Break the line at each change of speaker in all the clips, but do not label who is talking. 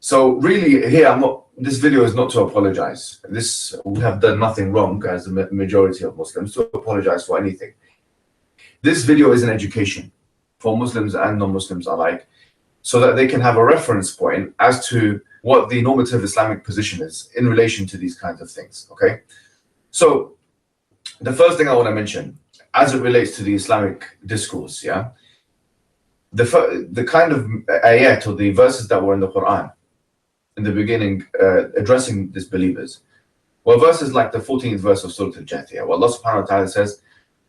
So really here, this video is not to apologize. We have done nothing wrong as the majority of Muslims to apologize for anything. This video is an education for Muslims and non-Muslims alike, so that they can have a reference point as to what the normative Islamic position is in relation to these kinds of things. Okay, so the first thing I want to mention as it relates to the Islamic discourse, the kind of ayat or the verses that were in the Quran in the beginning addressing disbelievers were verses like the 14th verse of Surah Al-Jathiyah, where Allah subhanahu wa ta'ala says,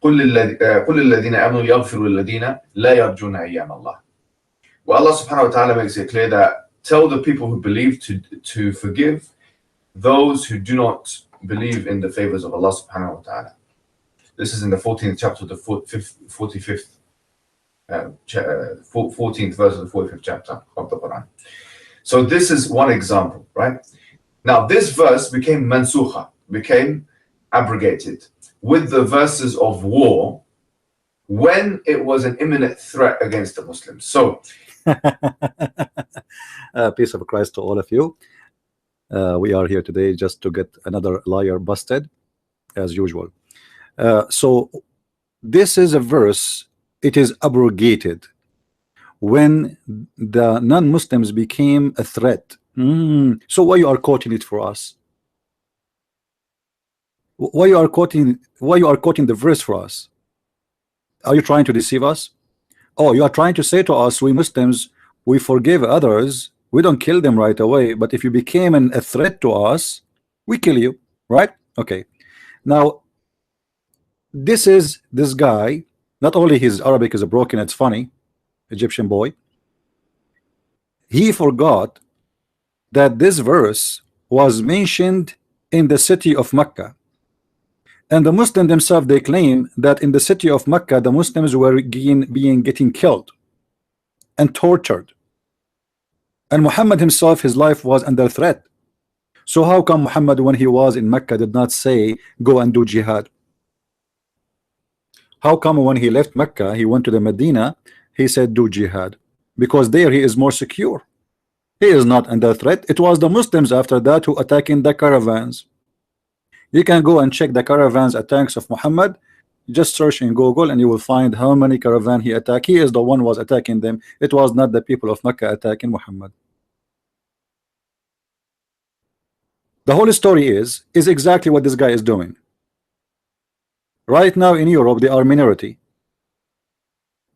قُلْ لِلَّذِينَ آمَنُوا يَغْفِرُوا لِلَّذِينَ لَا يَرْجُونَ أَيَّامَ اللَّهِ. Where Allah subhanahu wa ta'ala makes it clear that tell the people who believe to forgive those who do not believe in the favors of Allah subhanahu wa ta'ala. This is in the 14th chapter of the 14th verse of the 45th chapter of the Quran. So this is one example, right? Now this verse became mansukha, became abrogated with the verses of war when it was an imminent threat against the Muslims. So
peace of Christ to all of you. We are here today just to get another liar busted as usual. So this is a verse, it is abrogated when the non-Muslims became a threat. So why you are quoting it for us? Why you are quoting the verse for us? Are you trying to deceive us? Oh, you are trying to say to us, we Muslims, we forgive others, we don't kill them right away, but if you became a threat to us, we kill you, right? Okay. Now this guy, not only his Arabic is broken, it's funny, Egyptian boy, he forgot that this verse was mentioned in the city of Mecca, and the Muslims themselves, they claim that in the city of Mecca the Muslims were getting killed and tortured, and Muhammad himself, his life was under threat. So how come Muhammad, when he was in Mecca, did not say go and do jihad? How come when he left Mecca, he went to the Medina, he said do jihad? Because there he is more secure, he is not under threat. It was the Muslims after that who attacking the caravans. You can go and check the caravans attacks of Muhammad, just search in Google and you will find how many caravan he attacked. He is the one who was attacking them. It was not the people of Mecca attacking Muhammad. The whole story is exactly what this guy is doing. Right now in Europe they are minority.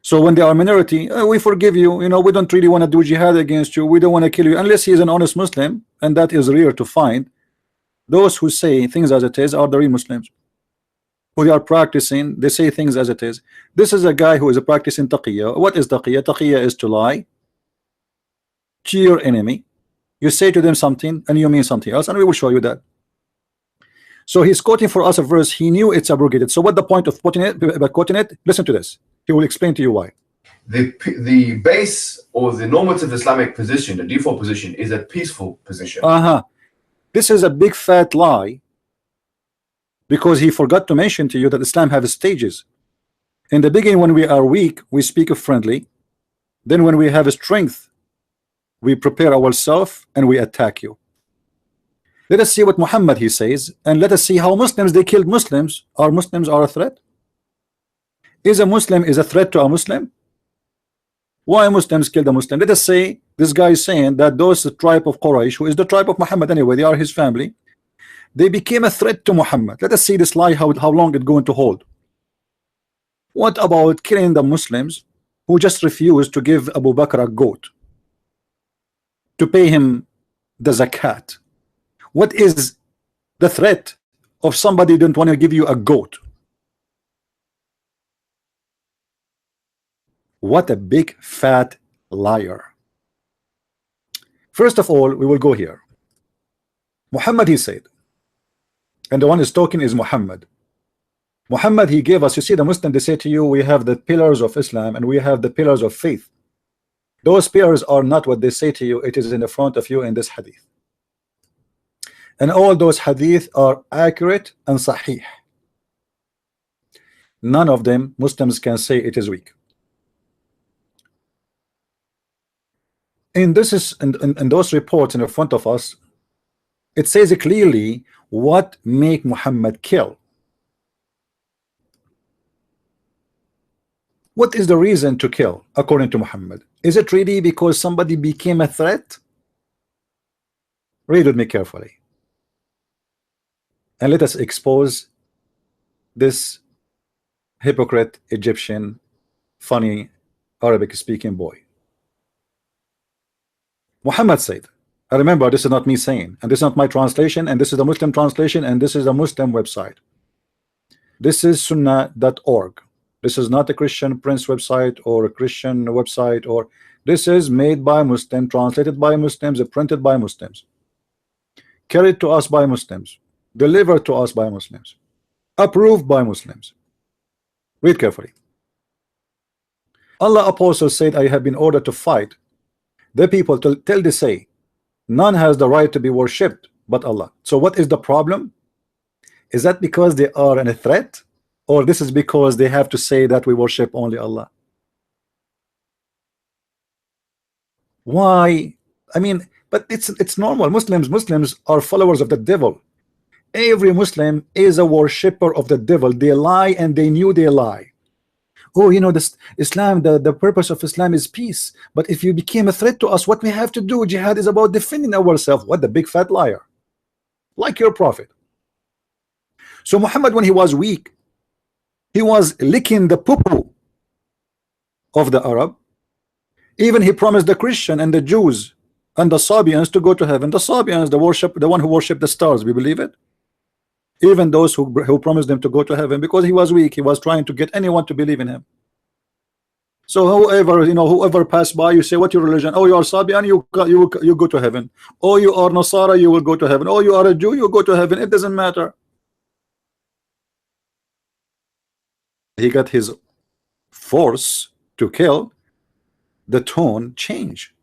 So when they are minority, we forgive you, you know, we don't really want to do jihad against you, we don't want to kill you, unless he is an honest Muslim, and that is rare to find. Those who say things as it is are the real Muslims who are practicing, they say things as it is. This is a guy who is practicing Takiyah. What is Takiyah? Takiyah is to lie to your enemy. You say to them something and you mean something else, and we will show you that. So he's quoting for us a verse, he knew it's abrogated. So what the point of quoting it? Listen to this, he will explain to you why.
The base or the normative Islamic position, the default position, is a peaceful position.
This is a big fat lie, because he forgot to mention to you that Islam has stages. In the beginning, when we are weak, we speak friendly. Then when we have strength, we prepare ourselves and we attack you. Let us see what Muhammad he says, and let us see how Muslims, they killed Muslims. Are Muslims are a threat? Is a Muslim is a threat to a Muslim? Why Muslims killed a Muslim? Let us say this guy is saying that those tribe of Quraysh, who is the tribe of Muhammad anyway, they are his family, they became a threat to Muhammad. Let us see this lie, how long it's going to hold. What about killing the Muslims who just refused to give Abu Bakr a goat to pay him the zakat? What is the threat of somebody who don't want to give you a goat? What a big fat liar. First of all, we will go here. Muhammad he said, and the one who's talking is Muhammad. Muhammad he gave us, you see the Muslim, they say to you, we have the pillars of Islam and we have the pillars of faith. Those pillars are not what they say to you, it is in the front of you in this hadith. And all those hadith are accurate and sahih. None of them Muslims can say it is weak. And this is in those reports in front of us, it says clearly what make Muhammad kill. What is the reason to kill according to Muhammad? Is it really because somebody became a threat? Read with me carefully and let us expose this hypocrite Egyptian funny Arabic speaking boy. Muhammad said, I remember this is not me saying, and this is not my translation, and this is the Muslim translation, and this is a Muslim website. This is sunnah.org. This is not a Christian Prince website or a Christian website, or this is made by Muslims, translated by Muslims, printed by Muslims, carried to us by Muslims, delivered to us by Muslims, approved by Muslims. Read carefully. Allah apostle said, I have been ordered to fight the people till they say none has the right to be worshipped but Allah. So what is the problem? Is that because they are in a threat, or this is because they have to say that we worship only Allah? Why? I mean, but it's normal. Muslims are followers of the devil. Every Muslim is a worshipper of the devil. They lie, and they knew they lie. Oh, you know, this Islam, the purpose of Islam is peace. But if you became a threat to us, what we have to do, jihad is about defending ourselves. What the big fat liar, like your prophet. So Muhammad, when he was weak, he was licking the poo-poo of the Arab. Even he promised the Christian and the Jews and the Sabians to go to heaven. The Sabians, the one who worship the stars, we believe it. Even those who promised them to go to heaven, because he was weak, he was trying to get anyone to believe in him. So whoever, you know, whoever passed by, you say, what your religion? Oh, you are Sabian, you go to heaven. Oh, you are Nasara, you will go to heaven. Oh, you are a Jew, you go to heaven. It doesn't matter. He got his force to kill, the tone change.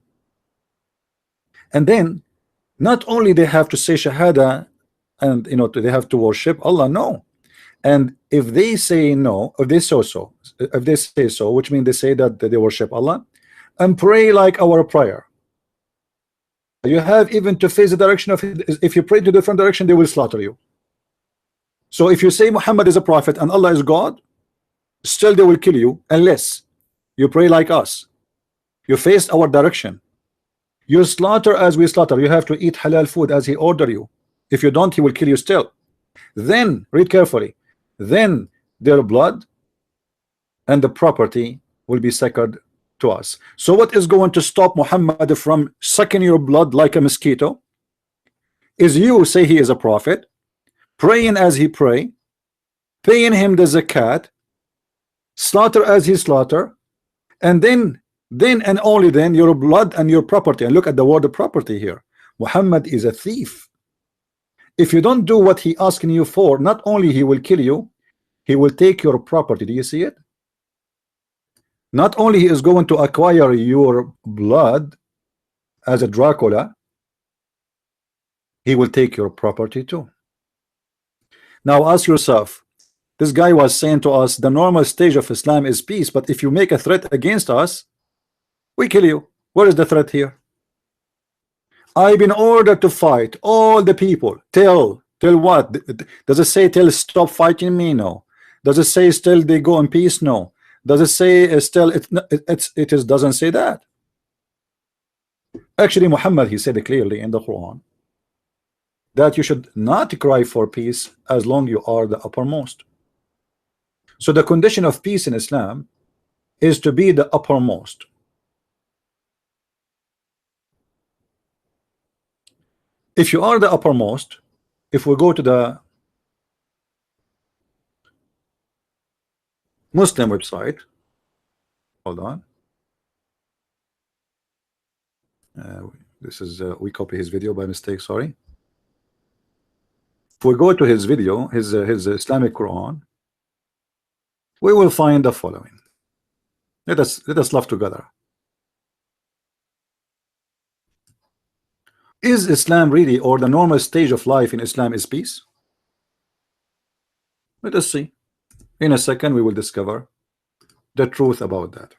And then not only they have to say Shahada, and you know, they have to worship Allah, no. And if they say no, if they say so, which means they say that they worship Allah, and pray like our prayer. You have even to face the direction of, if you pray to a different direction, they will slaughter you. So if you say Muhammad is a prophet and Allah is God, still they will kill you unless you pray like us. You face our direction. You slaughter as we slaughter. You have to eat halal food as he ordered you. If you don't, he will kill you still. Then read carefully. Then their blood and the property will be sacred to us. So what is going to stop Muhammad from sucking your blood like a mosquito? Is you say he is a prophet, praying as he pray, paying him the zakat, slaughter as he slaughter, and then and only then your blood and your property. And look at the word of property here. Muhammad is a thief. If you don't do what he asking you for, not only he will kill you, he will take your property. Do you see it? Not only he is going to acquire your blood as a Dracula, he will take your property too. Now ask yourself, this guy was saying to us the normal stage of Islam is peace, but if you make a threat against us, we kill you. Where is the threat here? I've been ordered to fight all the people. Tell what? Does it say tell stop fighting me? No. Does it say still they go in peace? No. Does it say still it doesn't say that. Actually, Muhammad, he said clearly in the Quran that you should not cry for peace as long you are the uppermost. So the condition of peace in Islam is to be the uppermost. If you are the uppermost, if we go to the Muslim website, hold on. This is we copy his video by mistake. Sorry. If we go to his video, his Islamic Quran, we will find the following. Let us love together. Is Islam really, or the normal stage of life in Islam is peace? Let us see. In a second we will discover the truth about that.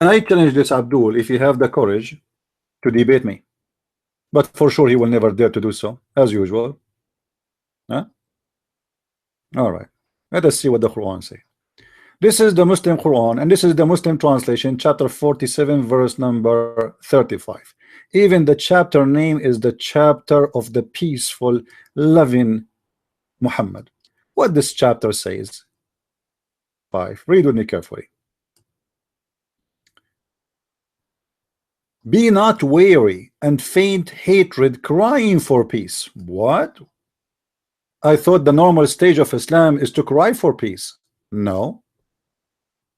And I challenge this Abdul if he have the courage to debate me. But for sure he will never dare to do so, as usual. Huh? All right. Let us see what the Quran say. This is the Muslim Quran, and this is the Muslim translation, chapter 47, verse number 35. Even the chapter name is the chapter of the peaceful, loving Muhammad. What this chapter says, 5. Read with me carefully. Be not weary and faint hatred, crying for peace. What? I thought the normal stage of Islam is to cry for peace. No.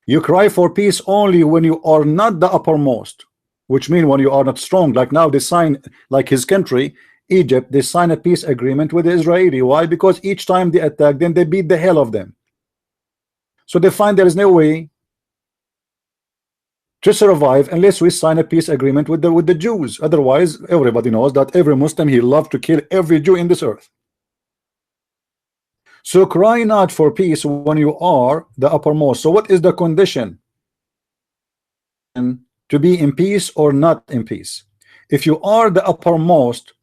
You cry for peace only when you are not the uppermost, which means when you are not strong. Like now they sign, like his country, Egypt, they sign a peace agreement with the Israeli. Why? Because each time they attack them, they beat the hell of them. So they find there is no way to survive unless we sign a peace agreement with the Jews. Otherwise, everybody knows that every Muslim, he loves to kill every Jew in this earth. So cry not for peace when you are the uppermost. So what is the condition? And to be in peace or not in peace? If you are the uppermost,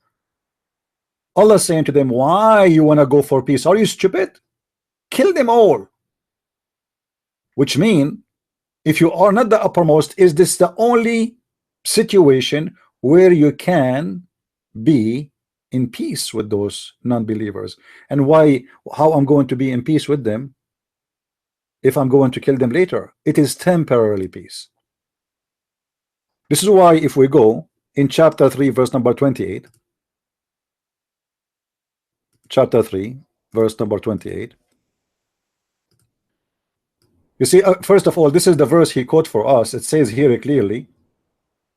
Allah is saying to them, why you want to go for peace? Are you stupid? Kill them all. Which means, if you are not the uppermost, is this the only situation where you can be in peace with those non-believers? And why, how I'm going to be in peace with them if I'm going to kill them later? It is temporarily peace. This is why if we go in chapter 3 verse number 28, chapter 3 verse number 28, you see, first of all, this is the verse he quote for us. It says here clearly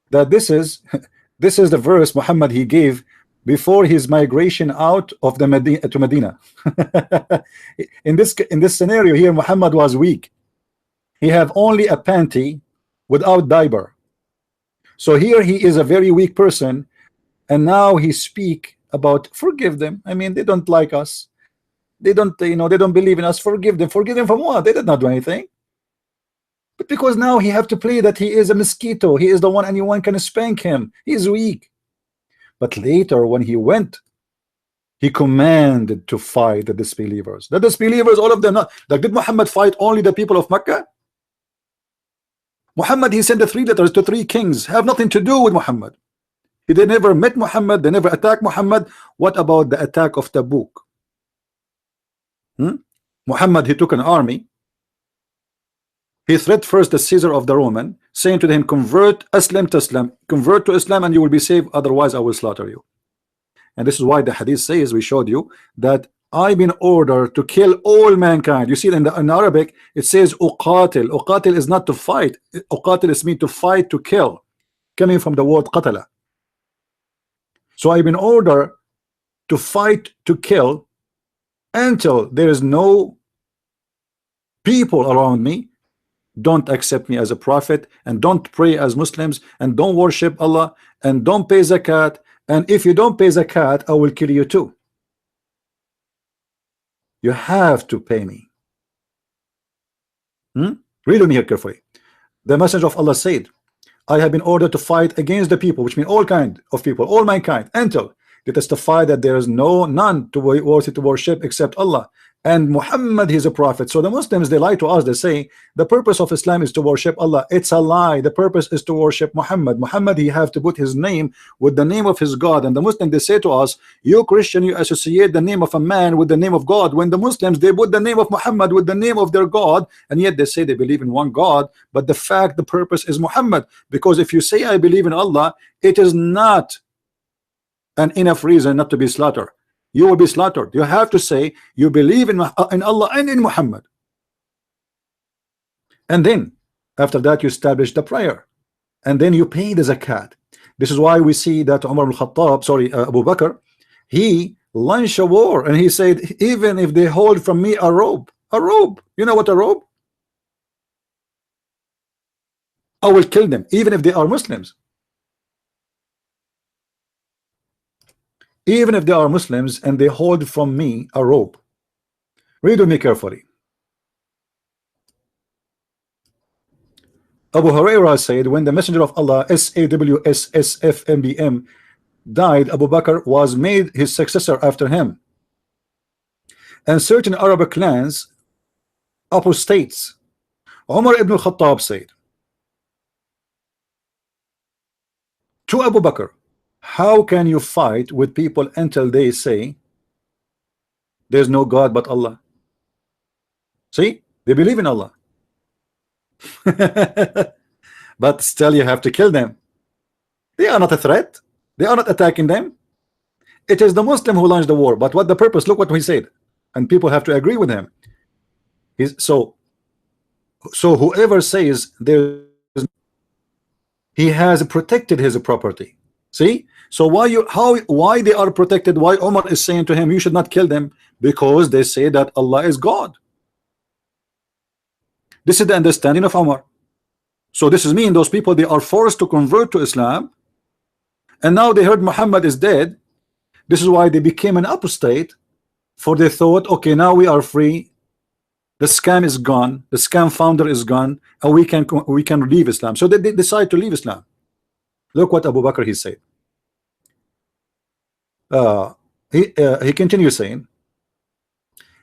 that this is the verse Muhammad he gave before his migration out of the Medina to Medina. in this scenario here, Muhammad was weak. He have only a panty without diaper. So here he is a very weak person, and now he speak about forgive them. I mean, they don't like us. They don't, they don't believe in us. Forgive them. Forgive them from what? They did not do anything. But because now he have to play that he is a mosquito. He is the one anyone can spank him. He is weak. But later when he went, he commanded to fight the disbelievers. The disbelievers, all of them, not like, did Muhammad fight only the people of Mecca? Muhammad, he sent the 3 letters to 3 kings, have nothing to do with Muhammad. They never met Muhammad, they never attacked Muhammad. What about the attack of Tabuk? Muhammad, he took an army. He threatened first the Caesar of the Roman, saying to him, convert Islam to Islam, convert to Islam and you will be saved, otherwise I will slaughter you. And this is why the hadith says, we showed you, that I've been ordered to kill all mankind. You see in Arabic it says uqatil. Uqatil is not to fight. Uqatil is mean to fight, to kill, coming from the word qatala. So I've been ordered to fight, to kill, until there is no people around me. Don't accept me as a prophet, and don't pray as Muslims, and don't worship Allah, and don't pay zakat, and if you don't pay zakat, I will kill you too. You have to pay me. Read with me here carefully. The Messenger of Allah said, I have been ordered to fight against the people, which means all kind of people, all mankind, until they testify that there is none worthy to worship except Allah, and Muhammad, he is a prophet. So the Muslims, they lie to us. They say the purpose of Islam is to worship Allah. It's a lie. The purpose is to worship Muhammad. Muhammad, he have to put his name with the name of his God. And the Muslims, they say to us, you Christian, you associate the name of a man with the name of God, when the Muslims, they put the name of Muhammad with the name of their God, and yet they say they believe in one God, but the fact, the purpose is Muhammad. Because if you say I believe in Allah, it is not an enough reason not to be slaughtered. You will be slaughtered. You have to say you believe in Allah and in Muhammad, and then after that you establish the prayer, and then you pay the zakat. This is why we see that Umar al-Khattab, Abu Bakr, he launched a war, and he said, even if they hold from me a robe, you know what a robe? I will kill them, even if they are Muslims. Even if they are Muslims and they hold from me a robe. Read with me carefully. Abu Huraira said, when the Messenger of Allah SAWSSFMBM died, Abu Bakr was made his successor after him. And certain Arab clans apostates. Umar ibn al-Khattab said to Abu Bakr, how can you fight with people until they say there's no God but Allah? See, they believe in Allah. But still you have to kill them. They are not a threat. They are not attacking them. It is the Muslim who launched the war. But what the purpose? Look what he said. And people have to agree with him. So whoever says he has protected his property. See? So why they are protected? Why Umar is saying to him, you should not kill them? Because they say that Allah is God. This is the understanding of Umar. So this is mean those people, they are forced to convert to Islam, and now they heard Muhammad is dead. This is why they became an apostate, for they thought, okay, now we are free, the scam is gone, the scam founder is gone, and we can leave Islam. So they decide to leave Islam. Look what Abu Bakr he said. He continues saying,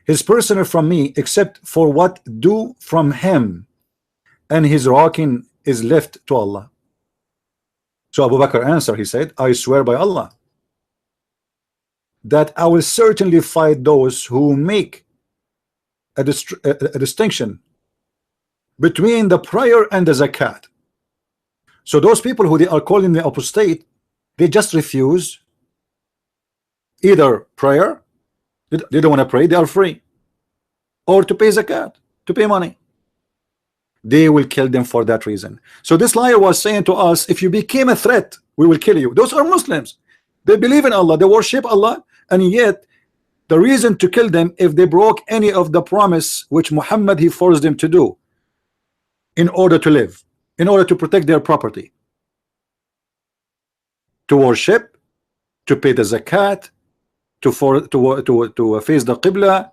his personal from me except for what due from him, and his rocking is left to Allah. So Abu Bakr answered, he said, I swear by Allah that I will certainly fight those who make a distinction between the prayer and the zakat. So those people who they are calling the apostate, they just refuse either prayer, they don't want to pray, they are free, or to pay zakat, to pay money. They will kill them for that reason. So this liar was saying to us, if you became a threat, we will kill you. Those are Muslims. They believe in Allah, they worship Allah, and yet the reason to kill them if they broke any of the promise which Muhammad he forced them to do in order to live, in order to protect their property, to worship, to pay the zakat, to face the Qibla,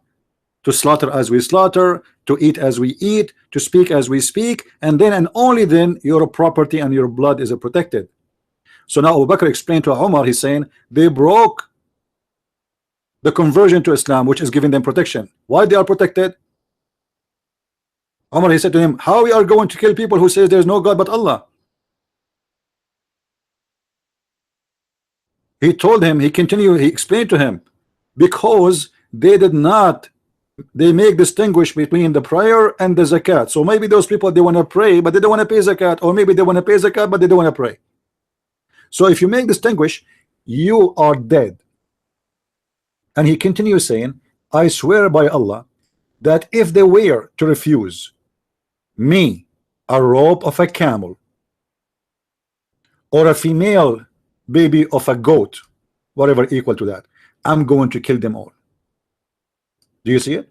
to slaughter as we slaughter, to eat as we eat, to speak as we speak, and then and only then your property and your blood is protected. So now Abu Bakr explained to Umar, he's saying they broke the conversion to Islam, which is giving them protection. Why they are protected? Umar, he said to him, how we are going to kill people who says there's no God but Allah? He told him, he explained to him, because they make distinguish between the prayer and the zakat. So maybe those people, they want to pray but they don't want to pay zakat, or maybe they want to pay zakat but they don't want to pray. So if you make distinguish, you are dead. And he continues saying, I swear by Allah that if they were to refuse me a rope of a camel or a female baby of a goat, whatever equal to that, I'm going to kill them all. Do you see it?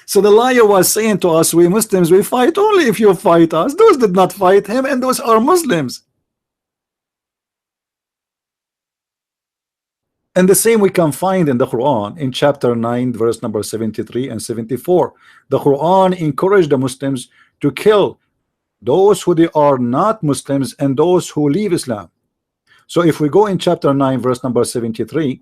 So the liar was saying to us, we Muslims, we fight only if you fight us. Those did not fight him, and those are Muslims. And the same we can find in the Quran in chapter 9 verse number 73 and 74. The Quran encouraged the Muslims to kill those who they are not Muslims and those who leave Islam. So if we go in chapter 9 verse number 73,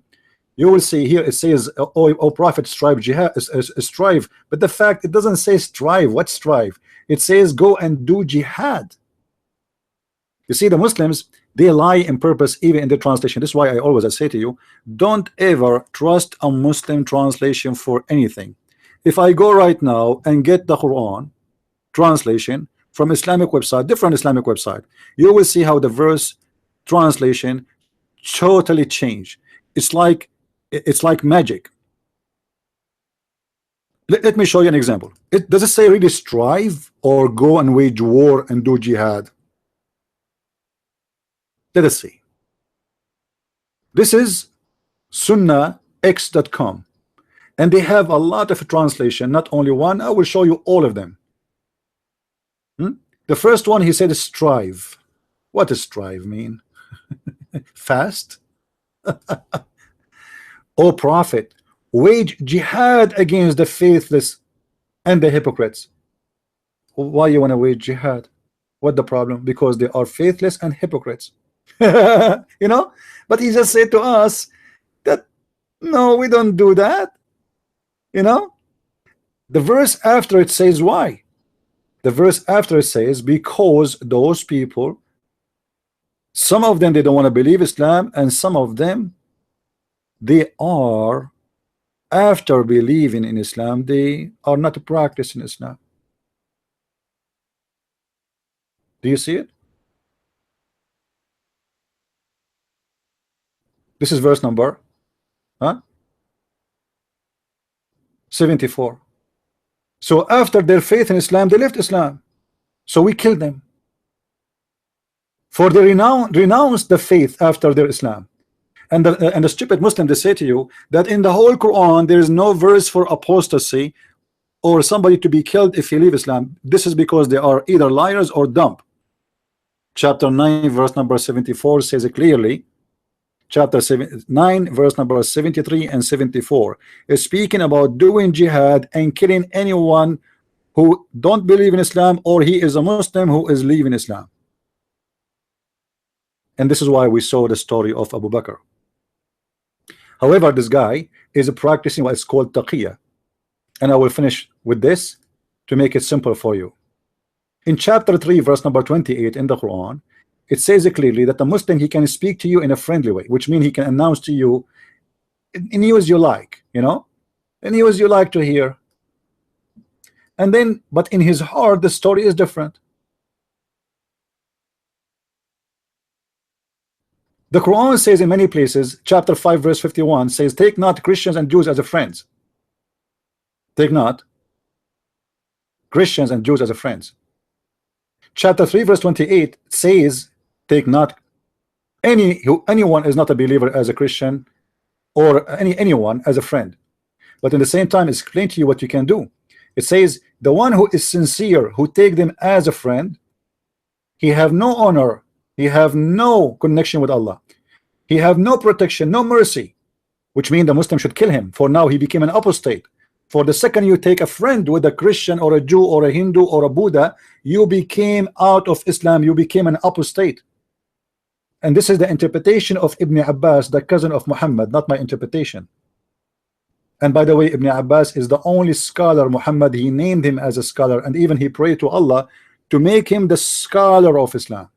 you will see here it says, O Prophet, strive jihad, strive, but the fact it doesn't say strive. What strive? It says go and do jihad. You see, the Muslims, they lie in purpose even in the translation. This is why I say to you, don't ever trust a Muslim translation for anything. If I go right now and get the Quran translation from Islamic website, different Islamic website, you will see how the verse translation totally change. It's like magic. Let me show you an example. Does it say really strive or go and wage war and do jihad? Let us see. This is sunnahx.com, and they have a lot of translation, not only one. I will show you all of them. The first one, he said strive. What does strive mean? Fast? O Prophet, wage jihad against the faithless and the hypocrites. Why you want to wage jihad? What the problem? Because they are faithless and hypocrites. You know, but he just said to us that no, we don't do that. You know, the verse after it says why. The verse after it says because those people, some of them they don't want to believe Islam, and some of them they are, after believing in Islam, they are not practicing Islam. Do you see it? This is verse number 74. So after their faith in Islam, they left Islam. So we killed them. For they renounced the faith after their Islam. And the stupid Muslim, they say to you that in the whole Quran there is no verse for apostasy or somebody to be killed if he leave Islam. This is because they are either liars or dumb. Chapter 9 verse number 74 says it clearly. Chapter 9 verse number 73 and 74 is speaking about doing jihad and killing anyone who don't believe in Islam, or he is a Muslim who is leaving Islam. And this is why we saw the story of Abu Bakr. However, this guy is practicing what is called Takiyah, and I will finish with this to make it simple for you. In chapter 3 verse number 28 in the Quran, it says clearly that the Muslim, he can speak to you in a friendly way, which means he can announce to you in news you like, you know, in news you like to hear. And then, but in his heart, the story is different. The Quran says in many places, chapter 5 verse 51 says, take not Christians and Jews as a friends. Take not Christians and Jews as a friends. Chapter 3 verse 28 says, take not anyone is not a believer as a Christian, or anyone as a friend. But in the same time, it's explained to you what you can do. It says the one who is sincere, who take them as a friend, he have no honor, he have no connection with Allah, he have no protection, no mercy, which means the Muslim should kill him, for now he became an apostate. For the second you take a friend with a Christian or a Jew or a Hindu or a Buddha, you became out of Islam, you became an apostate. And this is the interpretation of Ibn Abbas, the cousin of Muhammad, not my interpretation. And by the way, Ibn Abbas is the only scholar Muhammad, he named him as a scholar, and even he prayed to Allah to make him the scholar of Islam.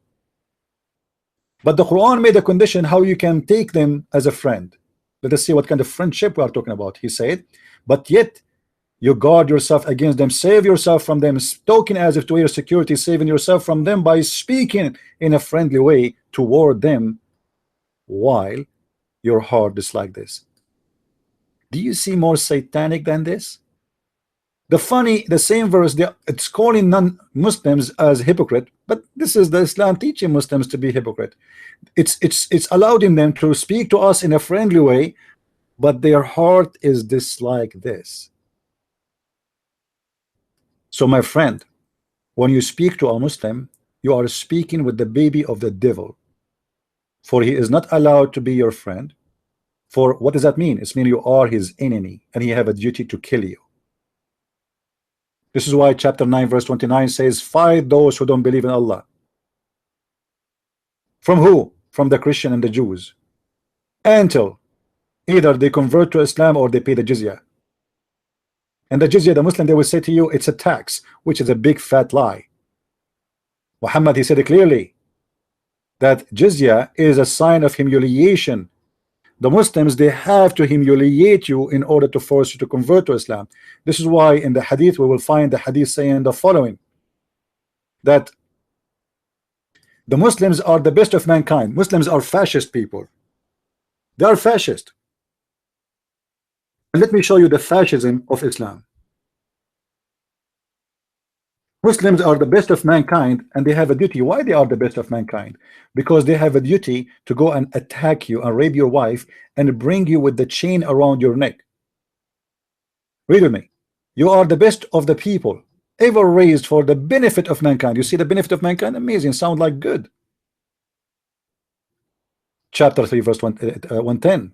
But the Quran made a condition how you can take them as a friend. Let us see what kind of friendship we are talking about. He said, but yet you guard yourself against them, save yourself from them, talking as if to your security, saving yourself from them by speaking in a friendly way toward them, while your heart is like this. Do you see more satanic than this? The same verse, it's calling non-Muslims as hypocrite, but this is the Islam teaching Muslims to be hypocrite. It's allowing them to speak to us in a friendly way, but their heart is just like this. So my friend, when you speak to a Muslim, you are speaking with the baby of the devil, for he is not allowed to be your friend. For what does that mean? It means you are his enemy and he have a duty to kill you. This is why chapter 9 verse 29 says, fight those who don't believe in Allah. From who? From the Christian and the Jews, until either they convert to Islam or they pay the jizya. And the jizya, the Muslim, they will say to you, it's a tax, which is a big fat lie. Muhammad, he said it clearly that jizya is a sign of humiliation. The Muslims, they have to humiliate you in order to force you to convert to Islam. This is why in the hadith we will find the hadith saying the following, that the Muslims are the best of mankind. Muslims are fascist people. They are fascist. Let me show you the fascism of Islam. Muslims are the best of mankind, and they have a duty. Why they are the best of mankind? Because they have a duty to go and attack you and rape your wife and bring you with the chain around your neck. Read with me. You are the best of the people ever raised for the benefit of mankind. You see the benefit of mankind? Amazing. Sound like good. Chapter 3 verse 110.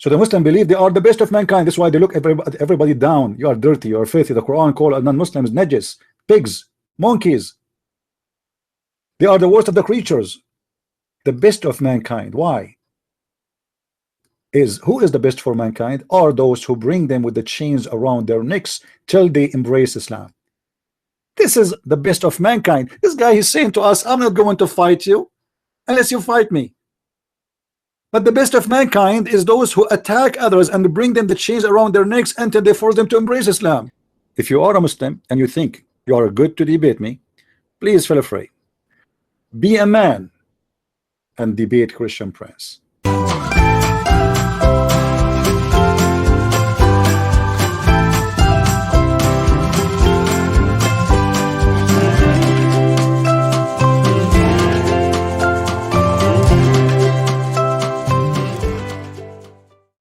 So the Muslims believe they are the best of mankind. That's why they look everybody down. You are dirty, you are filthy. The Quran called non-Muslims najis, pigs, monkeys. They are the worst of the creatures. The best of mankind. Why? Who is the best for mankind? Are those who bring them with the chains around their necks till they embrace Islam. This is the best of mankind. This guy is saying to us, I'm not going to fight you unless you fight me. But the best of mankind is those who attack others and bring them the chains around their necks until they force them to embrace Islam. If you are a Muslim and you think you are good to debate me, please feel free. Be a man and debate Christian Prince.